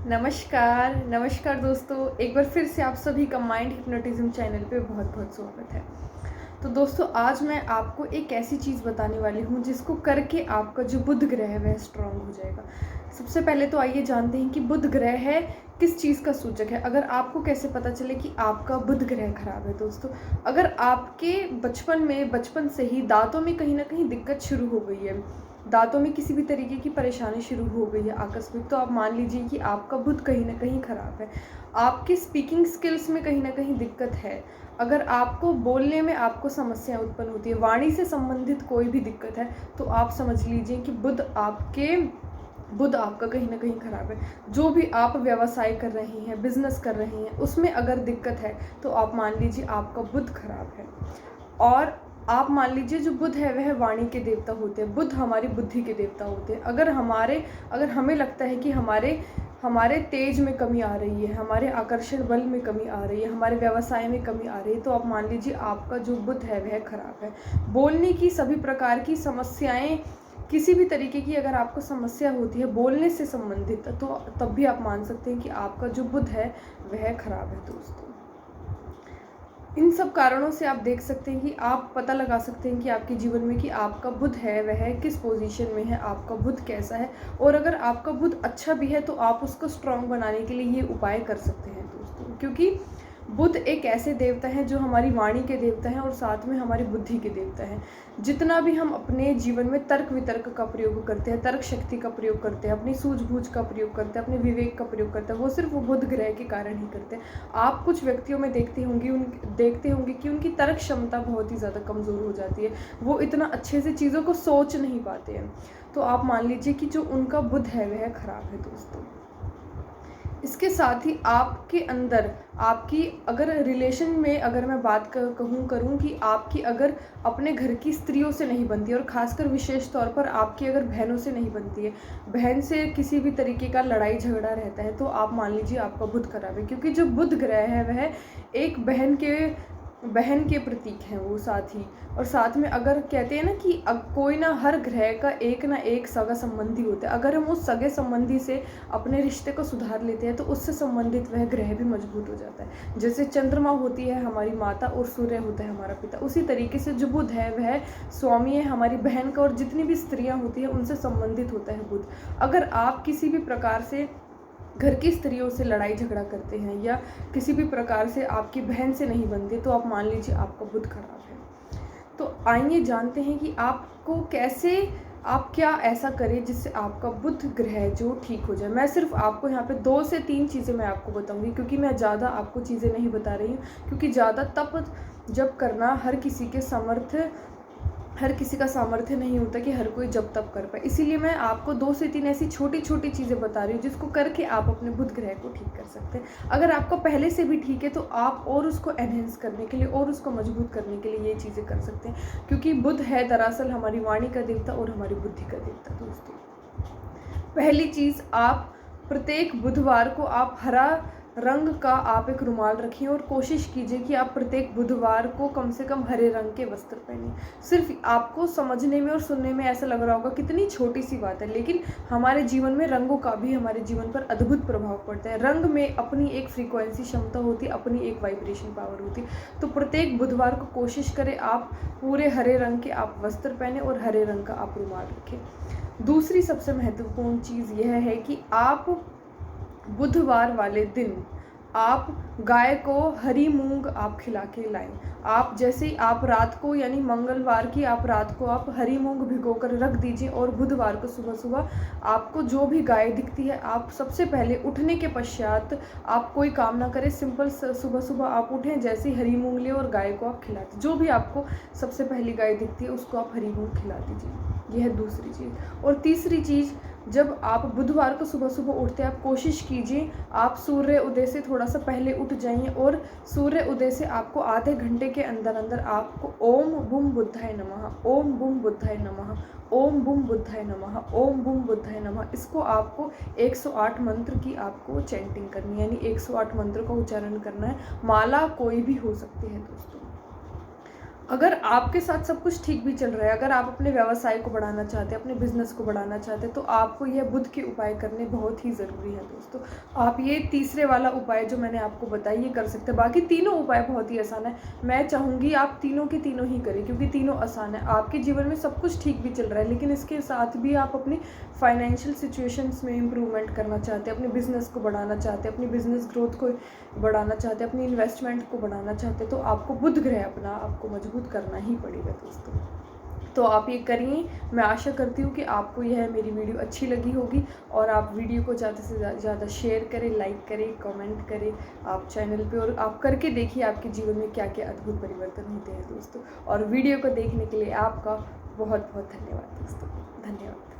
नमस्कार, नमस्कार दोस्तों। एक बार फिर से आप सभी का माइंड हिप्नोटिज़्म चैनल पे बहुत-बहुत स्वागत है। तो दोस्तों आज मैं आपको एक ऐसी चीज़ बताने वाली हूँ जिसको करके आपका जो बुध ग्रह है वह स्ट्रॉन्ग हो जाएगा। सबसे पहले तो आइए जानते हैं कि बुध ग्रह है किस चीज़ का सूचक है। अगर आपको कैसे पता चले कि आपका बुध ग्रह खराब है दोस्तों, अगर आपके बचपन से ही दाँतों में कहीं न कहीं दिक्कत शुरू हो गई है, दाँतों में किसी भी तरीके की परेशानी शुरू हो गई है आकस्मिक, तो आप मान लीजिए कि आपका बुध कहीं न कहीं खराब है। आपकी स्पीकिंग स्किल्स में कहीं न कहीं दिक्कत है। अगर आपको बोलने में आपको समस्या उत्पन्न होती है, वाणी से संबंधित कोई भी दिक्कत है, तो आप समझ लीजिए कि बुध आपका कहीं न कहीं खराब है। जो भी आप व्यवसाय कर रही हैं, बिज़नेस कर रही हैं, उसमें अगर दिक्कत है, तो आप मान लीजिए आपका बुध खराब है। और आप मान लीजिए जो बुध है वह वाणी के देवता होते हैं। बुध हमारी बुद्धि के देवता होते हैं। अगर हमें लगता है कि हमारे तेज में कमी आ रही है, हमारे आकर्षण बल में कमी आ रही है, हमारे व्यवसाय में कमी आ रही है, तो आप मान लीजिए आपका जो बुध है वह खराब है। बोलने की सभी प्रकार की समस्याएँ, किसी भी तरीके की अगर आपको समस्या होती है बोलने से संबंधित, तो तब भी आप मान सकते हैं कि आपका जो बुध है वह खराब है दोस्तों। इन सब कारणों से आप देख सकते हैं कि आप पता लगा सकते हैं कि आपके जीवन में कि आपका बुध है वह किस पोजीशन में है, आपका बुध कैसा है। और अगर आपका बुध अच्छा भी है तो आप उसको स्ट्रॉन्ग बनाने के लिए ये उपाय कर सकते हैं दोस्तों, क्योंकि बुध एक ऐसे देवता हैं जो हमारी वाणी के देवता हैं और साथ में हमारी बुद्धि के देवता हैं। जितना भी हम अपने जीवन में तर्क वितर्क का प्रयोग करते हैं, तर्क शक्ति का प्रयोग करते हैं, अपनी सूझबूझ का प्रयोग करते हैं, अपने विवेक का प्रयोग करते हैं, वो सिर्फ वो बुध ग्रह के कारण ही करते हैं। आप कुछ व्यक्तियों में देखते होंगे कि उनकी तर्क क्षमता बहुत ही ज़्यादा कमज़ोर हो जाती है। वो इतना अच्छे से चीज़ों को सोच नहीं पाते हैं। तो आप मान लीजिए कि जो उनका बुध है वह खराब है दोस्तों। इसके साथ ही आपके अंदर आपकी अगर रिलेशन में अगर मैं बात करूँ कि आपकी अगर अपने घर की स्त्रियों से नहीं बनती है, और ख़ासकर विशेष तौर पर आपकी अगर बहनों से नहीं बनती है, बहन से किसी भी तरीके का लड़ाई झगड़ा रहता है, तो आप मान लीजिए आपका बुध खराब है। क्योंकि जो बुध ग्रह है वह एक बहन के प्रतीक हैं वो साथ ही। और साथ में अगर कहते हैं ना कि कोई ना हर ग्रह का एक ना एक सगा संबंधी होता है। अगर हम उस सगे संबंधी से अपने रिश्ते को सुधार लेते हैं तो उससे संबंधित वह ग्रह भी मजबूत हो जाता है। जैसे चंद्रमा होती है हमारी माता और सूर्य होता है हमारा पिता, उसी तरीके से जो बुध है वह स्वामी है हमारी बहन का, और जितनी भी स्त्रियाँ होती हैं उनसे संबंधित होता है बुध। अगर आप किसी भी प्रकार से घर की स्त्रियों से लड़ाई झगड़ा करते हैं या किसी भी प्रकार से आपकी बहन से नहीं बनते, तो आप मान लीजिए आपका बुध खराब है। तो आइए जानते हैं कि आपको कैसे, आप क्या ऐसा करें जिससे आपका बुध ग्रह जो ठीक हो जाए। मैं सिर्फ आपको यहाँ पे 2 से 3 चीज़ें मैं आपको बताऊंगी, क्योंकि मैं ज़्यादा आपको चीज़ें नहीं बता रही हूँ, क्योंकि ज़्यादा तप जब करना हर किसी का सामर्थ्य नहीं होता कि हर कोई जब तब कर पाए। इसीलिए मैं आपको 2 से 3 ऐसी छोटी-छोटी चीज़ें बता रही हूँ जिसको करके आप अपने बुध ग्रह को ठीक कर सकते हैं। अगर आपका पहले से भी ठीक है तो आप और उसको एनहेंस करने के लिए और उसको मजबूत करने के लिए ये चीज़ें कर सकते हैं, क्योंकि बुध है दरअसल हमारी वाणी का देवता और हमारी बुद्धि का देवता दोस्तों। पहली चीज़, आप प्रत्येक बुधवार को आप हरा रंग का आप एक रुमाल रखिए और कोशिश कीजिए कि आप प्रत्येक बुधवार को कम से कम हरे रंग के वस्त्र पहनिए। सिर्फ आपको समझने में और सुनने में ऐसा लग रहा होगा कितनी छोटी सी बात है, लेकिन हमारे जीवन में रंगों का भी हमारे जीवन पर अद्भुत प्रभाव पड़ता है। रंग में अपनी एक फ्रीक्वेंसी क्षमता होती है, अपनी एक वाइब्रेशन पावर होती है। तो प्रत्येक बुधवार को कोशिश करें आप पूरे हरे रंग के आप वस्त्र पहने और हरे रंग का आप रुमाल रखें। दूसरी सबसे महत्वपूर्ण चीज़ यह है कि आप बुधवार वाले दिन आप गाय को हरी मूंग आप खिला के लाएं। आप जैसे ही आप रात को यानी मंगलवार की आप रात को आप हरी मूंग भिगोकर रख दीजिए, और बुधवार को सुबह सुबह आपको जो भी गाय दिखती है, आप सबसे पहले उठने के पश्चात आप कोई काम ना करें, सिंपल सुबह सुबह आप उठें, जैसे ही हरी मूंग लें और गाय को आप खिला दीजिए। जो भी आपको सबसे पहली गाय दिखती है उसको आप हरी मूंग खिला दीजिए। यह है दूसरी चीज़। और तीसरी चीज़, जब आप बुधवार को सुबह सुबह उठते हैं आप कोशिश कीजिए आप सूर्य उदय से थोड़ा सा पहले उठ जाइए, और सूर्य उदय से आपको आधे घंटे के अंदर अंदर आपको ओम बुम बुद्धाय नमः, ओम बुम बुद्धाय नमः, ओम बुम बुद्धाय नमः, ओम बुम बुद्धाय नमः, इसको आपको 108 मंत्र की आपको चैंटिंग करनी है, यानी 108 मंत्र का उच्चारण करना है। माला कोई भी हो सकती है दोस्तों। अगर आपके साथ सब कुछ ठीक भी चल रहा है, अगर आप अपने व्यवसाय को बढ़ाना चाहते हैं, अपने बिज़नेस को बढ़ाना चाहते हैं, तो आपको यह बुध के उपाय करने बहुत ही ज़रूरी है दोस्तों। आप ये तीसरे वाला उपाय जो मैंने आपको बताया ये कर सकते हैं। बाकी तीनों उपाय बहुत ही आसान है। मैं चाहूँगी आप तीनों के तीनों ही करें, क्योंकि तीनों आसान है। आपके जीवन में सब कुछ ठीक भी चल रहा है, लेकिन इसके साथ भी आप अपनी फाइनेंशियल सिचुएशंस में इम्प्रूवमेंट करना चाहते हैं, अपने बिज़नेस को बढ़ाना चाहते हैं, अपनी बिज़नेस ग्रोथ को बढ़ाना चाहते हैं, अपनी इन्वेस्टमेंट को बढ़ाना चाहते हैं, तो आपको बुध ग्रह अपना आपको मजबूत करना ही पड़ेगा दोस्तों। तो आप ये करिए। मैं आशा करती हूँ कि आपको यह मेरी वीडियो अच्छी लगी होगी, और आप वीडियो को ज़्यादा से ज़्यादा शेयर करें, लाइक करें, कमेंट करें आप चैनल पे, और आप करके देखिए आपके जीवन में क्या क्या अद्भुत परिवर्तन होते हैं दोस्तों। और वीडियो को देखने के लिए आपका बहुत बहुत धन्यवाद दोस्तों। धन्यवाद।